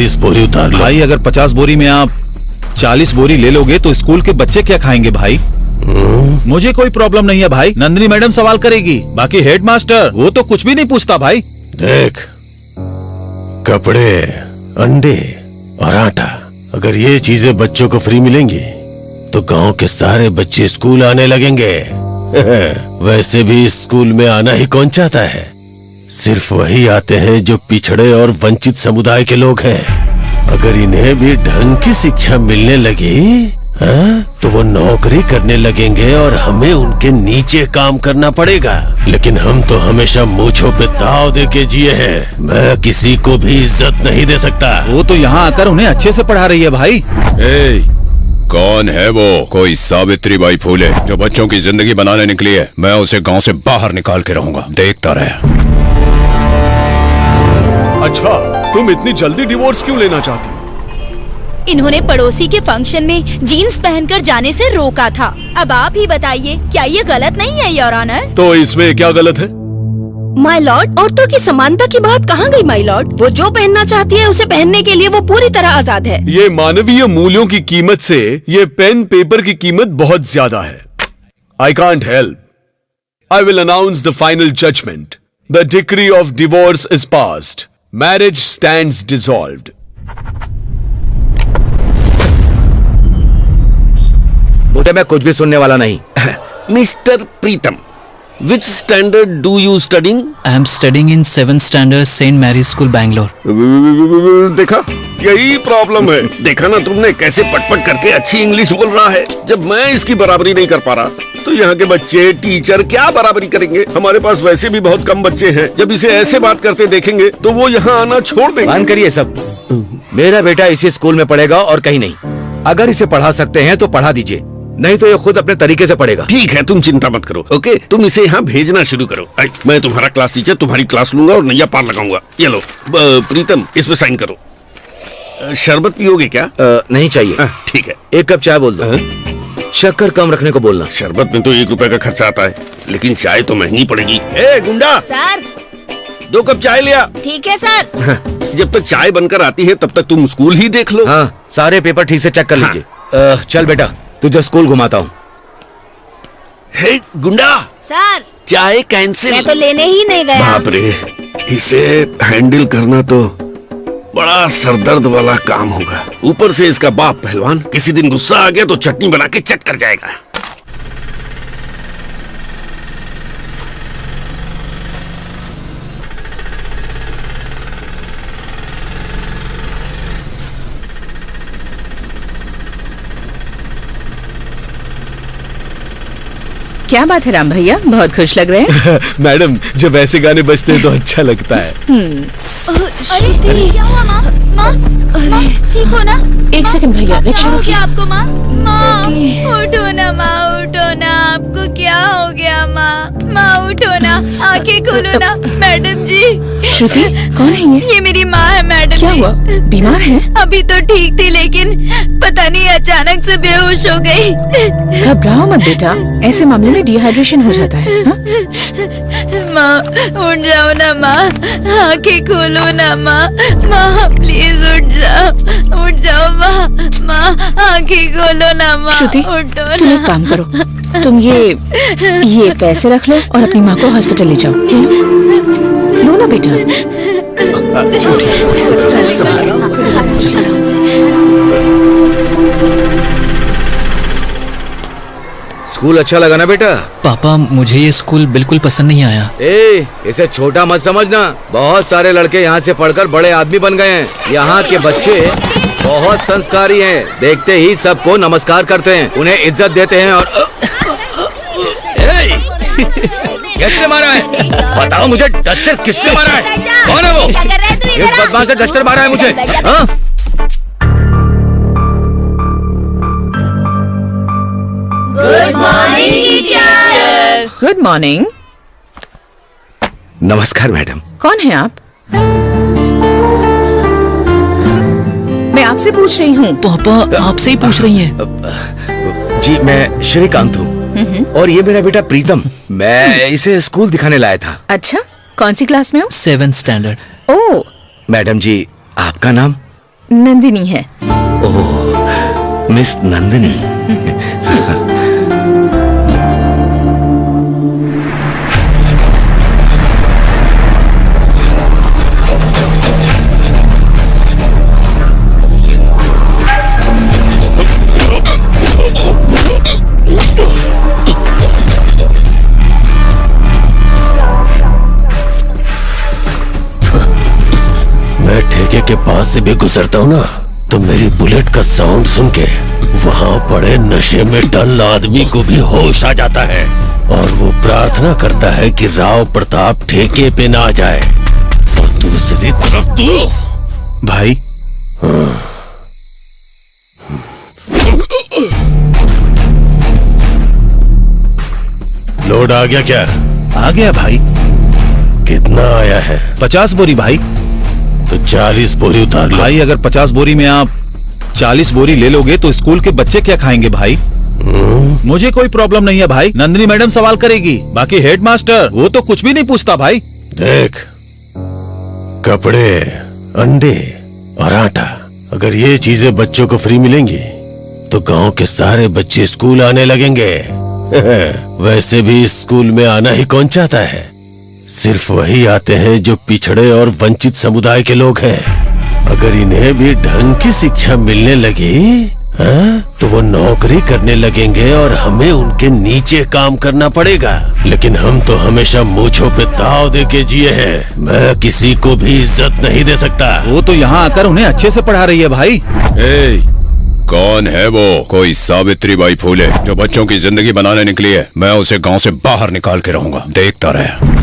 40 बोरी उतार लो। भाई अगर 50 बोरी में आप 40 बोरी ले लोगे तो स्कूल के बच्चे क्या खाएंगे भाई? मुझे कोई प्रॉब्लम नहीं है भाई, नंदिनी मैडम सवाल करेगी, बाकी हेड मास्टर वो तो कुछ भी नहीं पूछता भाई। देख, कपड़े, अंडे और आटा, अगर ये चीजें बच्चों को फ्री मिलेंगी तो गांव के सारे बच्चे स्कूल आने लगेंगे। वैसे भी स्कूल में आना ही कौन चाहता है? सिर्फ वही आते हैं जो पिछड़े और वंचित समुदाय के लोग हैं। अगर इन्हें भी ढंग की शिक्षा मिलने लगी तो वो नौकरी करने लगेंगे और हमें उनके नीचे काम करना पड़ेगा। लेकिन हम तो हमेशा मूंछों पे दाव दे के जिए हैं। मैं किसी को भी इज्जत नहीं दे सकता। वो तो यहाँ आकर उन्हें अच्छे से पढ़ा रही है भाई। कौन है वो? कोई सावित्री बाई फूले जो बच्चों की जिंदगी बनाने निकली है। मैं उसे गांव से बाहर निकाल के रहूंगा, देखता रहे। अच्छा, तुम इतनी जल्दी डिवोर्स क्यों लेना चाहती हो? इन्होंने पड़ोसी के फंक्शन में जीन्स पहनकर जाने से रोका था। अब आप ही बताइए, क्या ये गलत नहीं है योर ऑनर? तो इसमें क्या गलत है? माय लॉर्ड, औरतों की समानता की बात कहाँ गई माय लॉर्ड? वो जो पहनना चाहती है उसे पहनने के लिए वो पूरी तरह आजाद है। ये मानवीय मूल्यों की कीमत से ये पेन पेपर की कीमत बहुत ज्यादा है। I can't help. I will announce the final judgement. The decree of divorce is passed. Marriage stands dissolved. बेटे मैं कुछ भी सुनने वाला नहीं। Mister Pritam, which standard do you studying? I am studying in 7th standard St. Mary's School, Bangalore. देखा, यही problem है। देखा ना तुमने कैसे पटपट करके अच्छी इंग्लिश बोल रहा है। जब मैं इसकी बराबरी नहीं कर पा रहा तो यहाँ के बच्चे, टीचर क्या बराबरी करेंगे? हमारे पास वैसे भी बहुत कम बच्चे हैं। जब इसे ऐसे बात करते देखेंगे तो वो यहाँ आना छोड़ देंगे। बंद करिए सब। मेरा बेटा इसी स्कूल में पढ़ेगा और कहीं नहीं। अगर इसे पढ़ा सकते हैं तो पढ़ा दीजिए, नहीं तो ये खुद अपने तरीके से पढ़ेगा। ठीक है, तुम चिंता मत करो। ओके, तुम इसे यहाँ भेजना शुरू करो। मैं तुम्हारा क्लास टीचर, तुम्हारी क्लास लूंगा और नैया पार लगाऊंगा। ये लो प्रीतम, इस पे साइन करो। शरबत पियोगे क्या? नहीं चाहिए। ठीक है। 1 कप चाय बोल दो। शक्कर कम रखने को बोलना। शरबत में तो 1 रुपए का खर्चा आता है, लेकिन चाय तो महंगी पड़ेगी। ए गुंडा, सर 2 कप चाय लिया। ठीक है सर। जब तक चाय बनकर आती है तब तक तुम स्कूल ही देख लो। हाँ, सारे पेपर ठीक से चेक कर लीजिए। चल बेटा, तुझे स्कूल घुमाता हूँ। हे गुंडा, सर चाय कैंसिल। मैं तो लेने ही नहीं गया। बाप रे, इसे हैंडल करना तो बड़ा सरदर्द वाला काम होगा। ऊपर से इसका बाप पहलवान, किसी दिन गुस्सा आ गया तो चटनी बना के चट कर जाएगा। क्या बात है राम भैया, बहुत खुश लग रहे हैं। मैडम, जब ऐसे गाने बजते हैं तो अच्छा लगता है। अरे क्या हुआ माँ? माँ ठीक हो ना? 1 सेकंड भैया, रिक्शा हो रोकिए। गया आपको माँ? माँ उठो ना माँ, उठो ना। आपको क्या हो गया माँ? माँ उठो ना, आंखें खोलो ना। मैडम जी। श्रुति, कौन है ये मेरी माँ है मैडम। क्या हुआ, बीमार है? अभी तो ठीक थी, लेकिन पता नहीं अचानक से बेहोश हो गई। घबराओ मत बेटा, ऐसे मामले में डिहाइड्रेशन हो जाता है। माँ उठ जाओ ना माँ, आंखें खोलो ना माँ। माँ प्लीज उठ जाओ माँ। माँ आंखें खोलो ना माँ। श्रुति, उठो तुम ना। एक काम करो, तुम ये पैसे रख लो और अपनी माँ को हॉस्पिटल ले जाओ। लो ना बेटा। स्कूल अच्छा लगा ना बेटा? पापा मुझे ये स्कूल बिल्कुल पसंद नहीं आया। इसे छोटा मत समझना। बहुत सारे लड़के यहाँ से पढ़कर बड़े आदमी बन गए हैं। यहाँ के बच्चे बहुत संस्कारी हैं। देखते ही सबको नमस्कार करते हैं, उन्हें इज्जत देते हैं। और किसने मारा है? बताओ मुझे, डस्टर किसने मारा है? कौन है वो? किस बदमाश से डस्टर मारा है मुझे? हाँ? Good morning teacher. Good morning. नमस्कार मैडम। कौन है आप? मैं आपसे पूछ रही हूँ। पापा आपसे ही पूछ रही हैं। जी मैं श्रीकांत हूँ और ये मेरा बेटा प्रीतम। मैं इसे स्कूल दिखाने लाया था। अच्छा, कौन सी क्लास में हो? 7th standard। ओह मैडम जी, आपका नाम? नंदिनी है। ओह, मिस नंदिनी। मैं ठेके के पास से भी गुजरता हूँ ना, तो मेरी बुलेट का साउंड सुन के वहाँ पड़े नशे में टल आदमी को भी होश आ जाता है और वो प्रार्थना करता है कि राव प्रताप ठेके पे ना जाए। और दूसरी तरफ तू भाई लोड आ गया क्या? आ गया भाई। कितना आया है? 50 बोरी भाई। तो 40 बोरी उतार लो। भाई अगर 50 बोरी में आप 40 बोरी ले लोगे तो स्कूल के बच्चे क्या खाएंगे भाई? मुझे कोई प्रॉब्लम नहीं है भाई, नंदिनी मैडम सवाल करेगी। बाकी हेड मास्टर वो तो कुछ भी नहीं पूछता भाई। देख, कपड़े, अंडे और आटा, अगर ये चीजें बच्चों को फ्री मिलेंगी तो गांव के सारे बच्चे स्कूल आने लगेंगे। वैसे भी इस स्कूल में आना ही कौन चाहता है? सिर्फ वही आते हैं जो पिछड़े और वंचित समुदाय के लोग हैं। अगर इन्हें भी ढंग की शिक्षा मिलने लगी तो वो नौकरी करने लगेंगे और हमें उनके नीचे काम करना पड़ेगा। लेकिन हम तो हमेशा मूंछों पे दाव दे के जिए हैं। मैं किसी को भी इज्जत नहीं दे सकता। वो तो यहाँ आकर उन्हें अच्छे से पढ़ा रही है भाई। कौन है वो? कोई सावित्री बाई फूले जो बच्चों की जिंदगी बनाने निकली है। मैं उसे गांव से बाहर निकाल के रहूंगा, देखता रहे।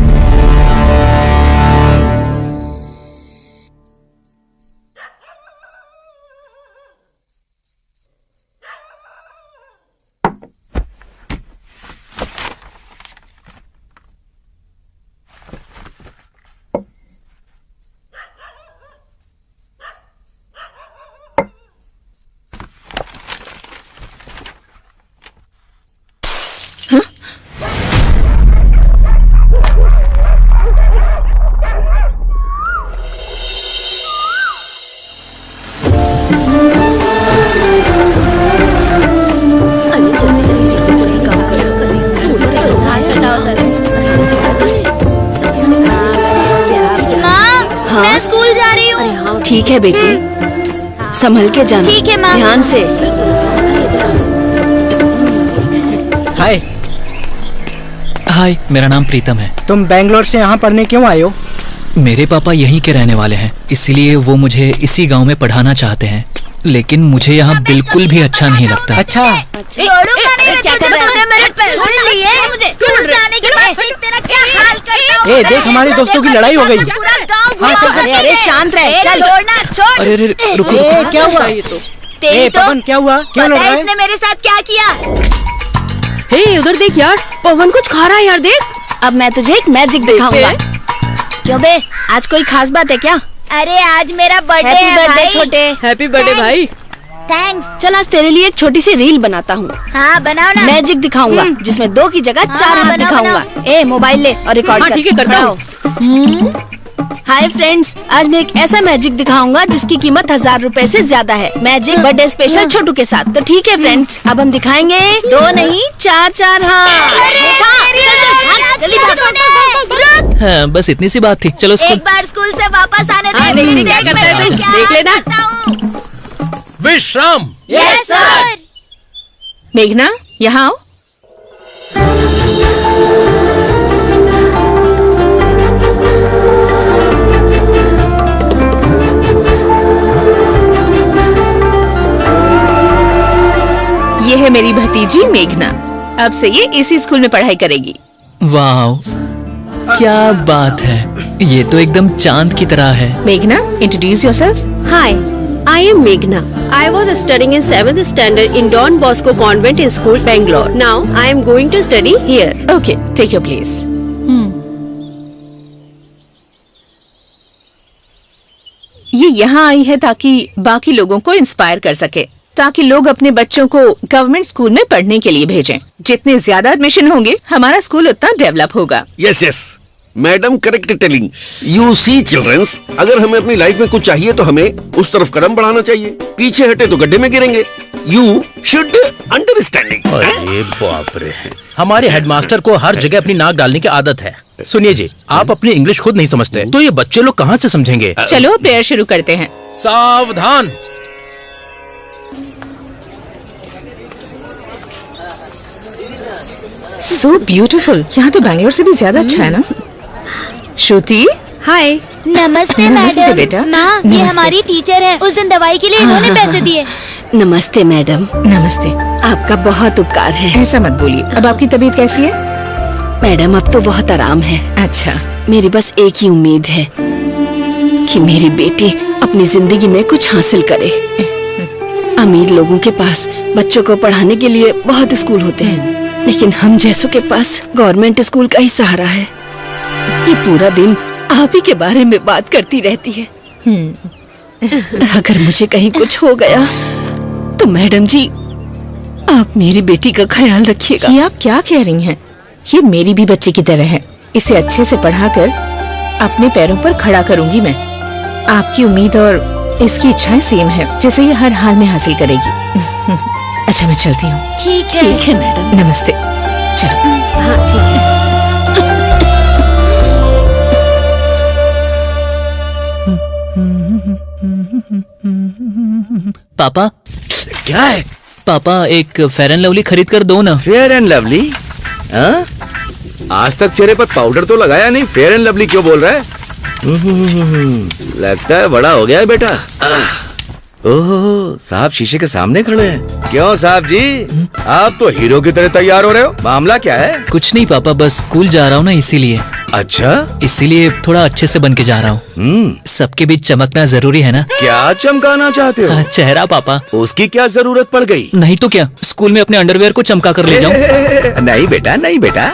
मैं स्कूल जा रही हूँ। ठीक है बेटी, संभल के जाना। ठीक है माँ। ध्यान से। हाय। हाय, मेरा नाम प्रीतम है। तुम बैंगलोर से यहाँ पढ़ने क्यों आए हो? मेरे पापा यहीं के रहने वाले हैं, इसलिए वो मुझे इसी गांव में पढ़ाना चाहते हैं। लेकिन मुझे यहाँ बिल्कुल भी अच्छा नहीं लगता। अच्छा, छोड़ूंगा नहीं मैं तुझे। तूने मेरे पैसे लिए, मुझे स्कूल जाने के बाद देख तेरा क्या हाल करता हूँ। ए देख, हमारे दोस्तों की लड़ाई हो गई। पूरा गाँव हाँ, चल, घुमा अरे शांत रह, चल। छोड़ना, छोड़। अरे रुको ए क्या हुआ? तेरी तो पवन क्या हुआ? क्यों लड़ पता रहा है है? इसने मेरे साथ क्या किया? हे, उधर देख यार, पवन कुछ खा रहा है यार, देख। अब मैं तुझे एक मैजिक दिखाऊंगा। क्यों बे, आज कोई खास बात है क्या? अरे आज मेरा बर्थडे हैप्पी है बर्थडे भाई। छोटे। हैप्पी बर्थडे भाई। थैंक्स। चल आज तेरे लिए एक छोटी सी रील बनाता हूँ। हाँ बनाओ ना। मैजिक दिखाऊंगा जिसमें 2 की जगह 4 हाथ बनाओ, दिखाऊंगा। ए मोबाइल ले और रिकॉर्ड कर। ठीक है, करता हूँ। हाय फ्रेंड्स, आज मैं एक ऐसा मैजिक दिखाऊंगा जिसकी कीमत 1000 रुपए से ज्यादा है। मैजिक बर्थडे स्पेशल छोटू के साथ। तो ठीक है फ्रेंड्स, अब हम दिखाएंगे 2 नहीं 4 हाथ। हाँ, बस इतनी सी बात थी। चलो एक स्कूल। बार स्कूल से वापस आने दे। क्या करता है भाई? देख लेना। विश्राम। Yes sir. मेघना, यहाँ आओ। ये है मेरी भतीजी मेघना। अब से ये इसी स्कूल में पढ़ाई करेगी। वाह, क्या बात है। ये तो एकदम चांद की तरह है। मेघना, introduce yourself. Hi, I am Meghna. I was studying in 7th standard in Don Bosco Convent School, Bangalore. Now I am going to study here. Okay, take your place. ये यहाँ आई है ताकि बाकी लोगों को इंस्पायर कर सके, ताकि लोग अपने बच्चों को गवर्नमेंट स्कूल में पढ़ने के लिए भेजें। जितने ज्यादा एडमिशन होंगे, हमारा स्कूल उतना डेवलप होगा। Yes yes, madam correct telling. You see childrens, अगर हमें अपनी लाइफ में कुछ चाहिए तो हमें उस तरफ कदम बढ़ाना चाहिए, पीछे हटे तो गड्ढे में गिरेंगे। You should understanding. अरे बाप रे, हमारे हेडमास्टर को हर जगह अपनी नाक डालने की आदत है। सुनिए जी, आप अपनी इंग्लिश खुद नहीं समझते तो ये बच्चे लोग कहाँ से समझेंगे? चलो प्रेयर शुरू करते हैं। सावधान। So beautiful. यहाँ तो बैंगलोर से भी ज्यादा अच्छा है ना। श्रुति, हाय। नमस्ते नमस्ते मैडम। बेटा। माँ, ये नमस्ते। हमारी टीचर है। उस दिन दवाई के लिए इन्होंने पैसे दिए। नमस्ते मैडम। नमस्ते। आपका बहुत उपकार है। ऐसा मत बोलिए। अब आपकी तबीयत कैसी है? मैडम अब तो बहुत आराम है। अच्छा। मेरी बस एक ही उम्मीद है कि मेरी बेटी अपनी जिंदगी में कुछ हासिल करे। अमीर लोगों के पास बच्चों को पढ़ाने के लिए बहुत स्कूल होते हैं, लेकिन हम जैसों के पास गवर्नमेंट स्कूल का ही सहारा है। ये पूरा दिन आप ही के बारे में बात करती रहती है। अगर मुझे कहीं कुछ हो गया तो मैडम जी आप मेरी बेटी का ख्याल रखिएगा। ये आप क्या कह रही हैं? ये मेरी भी बच्ची की तरह है। इसे अच्छे से पढ़ाकर अपने पैरों पर खड़ा करूंगी मैं। आपकी उम्मीद और इसकी इच्छाएं सेम है, जिसे ये हर हाल में हासिल करेगी। अच्छा मैं चलती हूँ। ठीक है मैडम। नमस्ते। चलो। हाँ ठीक है। पापा, क्या है? पापा एक फेयर एंड लवली खरीद कर दो ना। Fair and lovely? हाँ? आज तक चेहरे पर पाउडर तो लगाया नहीं, फेयर एंड लवली क्यों बोल रहा है? लगता है बड़ा हो गया है बेटा। ओह, साहब शीशे के सामने खड़े हैं। क्यों साहब जी, आप तो हीरो की तरह तैयार हो रहे हो, मामला क्या है? कुछ नहीं पापा, बस स्कूल जा रहा हूँ ना इसीलिए। अच्छा, इसीलिए थोड़ा अच्छे से बन के जा रहा हूँ। सबके बीच चमकना जरूरी है ना। क्या चमकाना चाहते हो? चेहरा पापा। उसकी क्या जरूरत पड़ गई? नहीं तो क्या, स्कूल में अपने अंडरवेयर को चमका कर ले जाऊँ। नहीं बेटा, नहीं बेटा,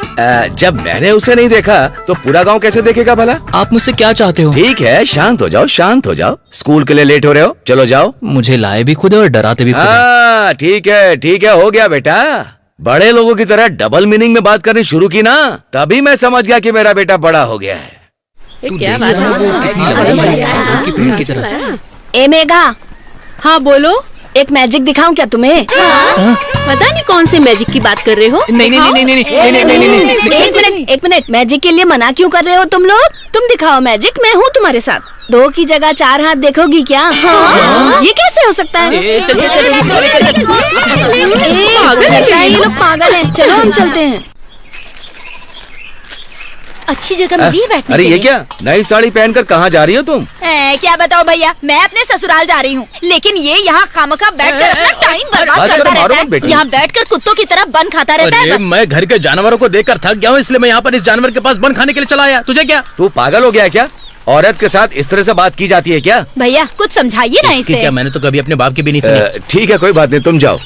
जब मैंने उसे नहीं देखा तो पूरा गांव कैसे देखेगा भला? आप मुझसे क्या चाहते हो? ठीक है, शांत हो जाओ, शांत हो जाओ। स्कूल के लिए लेट हो रहे हो, चलो जाओ। मुझे लाए भी खुद है और डराते भी खुद है। ठीक है, ठीक है, हो गया बेटा। बड़े लोगों की तरह डबल मीनिंग में बात करनी शुरू की ना, तभी मैं समझ गया कि मेरा बेटा बड़ा हो गया है। क्या बात है? ए मेघा। हाँ बोलो। एक मैजिक दिखाऊं क्या तुम्हें? पता नहीं कौन से मैजिक की बात कर रहे हो। एक मिनट, मैजिक के लिए मना क्यों कर रहे हो तुम लोग? तुम दिखाओ मैजिक, मैं हूँ तुम्हारे साथ। 2 की जगह 4 हाथ देखोगी क्या? हाँ? ये कैसे हो सकता है? लगता है ये लोग पागल हैं। चलो हम चलते हैं। अच्छी जगह मिली है बैठने अरे के ये लिए। क्या, नई साड़ी पहनकर कहाँ जा रही हो तुम? क्या बताओ भैया, मैं अपने ससुराल जा रही हूँ, लेकिन ये यहाँ खामखा बैठकर अपना टाइम बर्बाद करता रहता है। यहाँ बैठकर कुत्तों की तरह बन खाता रहता है। मैं घर के जानवरों को देखकर थक गया हूँ, इसलिए मैं यहाँ पर इस जानवर के पास बन खाने के लिए चला आया। तुझे क्या? तू पागल हो गया क्या? औरत के साथ इस तरह से बात की जाती है क्या? भैया कुछ समझाइए ना इसकी इसे। क्या, मैंने तो कभी अपने बाप की भी नहीं सुनी। ठीक है, कोई बात नहीं, तुम जाओ।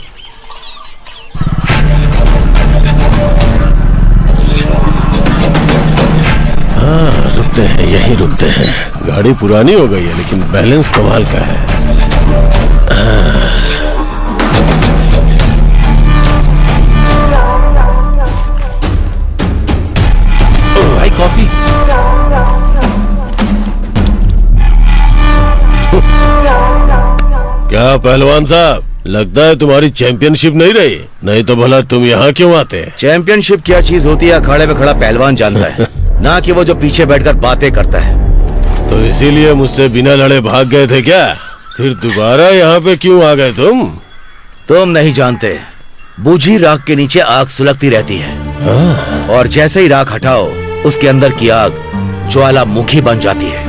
हाँ, रुकते हैं, यहीं रुकते हैं। गाड़ी पुरानी हो गई है लेकिन बैलेंस कमाल का है। भाई कॉफी। क्या पहलवान साहब, लगता है तुम्हारी चैंपियनशिप नहीं रही, नहीं तो भला तुम यहाँ क्यों आते? चैंपियनशिप क्या चीज होती है अखाड़े में खड़ा पहलवान जानता है, ना कि वो जो पीछे बैठकर बातें करता है। तो इसीलिए मुझसे बिना लड़े भाग गए थे क्या? फिर दोबारा यहाँ पे क्यों आ गए तुम? तुम नहीं जानते, बुझी राख के नीचे आग सुलगती रहती है। और जैसे ही राख हटाओ, उसके अंदर की आग ज्वालामुखी बन जाती है।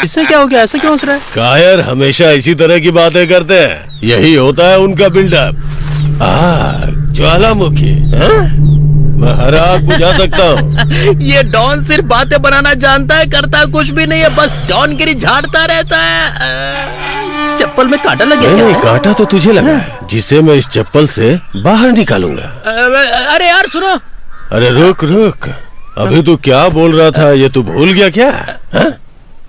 इससे क्या हो गया, ऐसा क्यों हंस रहा है? कायर हमेशा इसी तरह की बातें करते हैं, यही होता है उनका बिल्डअप। आग, ज्वालामुखी, मैं हर आग बुझा सकता हूँ। ये डॉन सिर्फ बातें बनाना जानता है, करता कुछ भी नहीं है, बस डॉनगिरी झाड़ता रहता है। चप्पल में कांटा लग गया? नहीं, कांटा तो तुझे लगा है, जिसे मैं इस चप्पल से बाहर निकालूंगा। अरे यार सुनो। अरे रुक रुक, अभी तू क्या बोल रहा था, ये तू भूल गया क्या?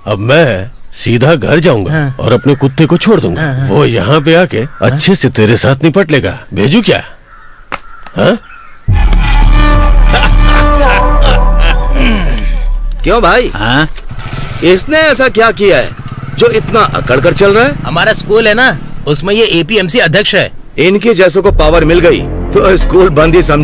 अब मैं सीधा घर जाऊंगा और अपने कुत्ते को छोड़ दूंगा। वो यहाँ पे आके अच्छे से तेरे साथ निपट लेगा। भेजू क्या? क्यों भाई? हाँ? इसने ऐसा क्या किया है जो इतना अकड़ कर चल रहा है? हमारा स्कूल है ना, उसमें ये APMC अध्यक्ष है। इनके जैसों को पावर मिल गई तो स्कूल बंद ही समझ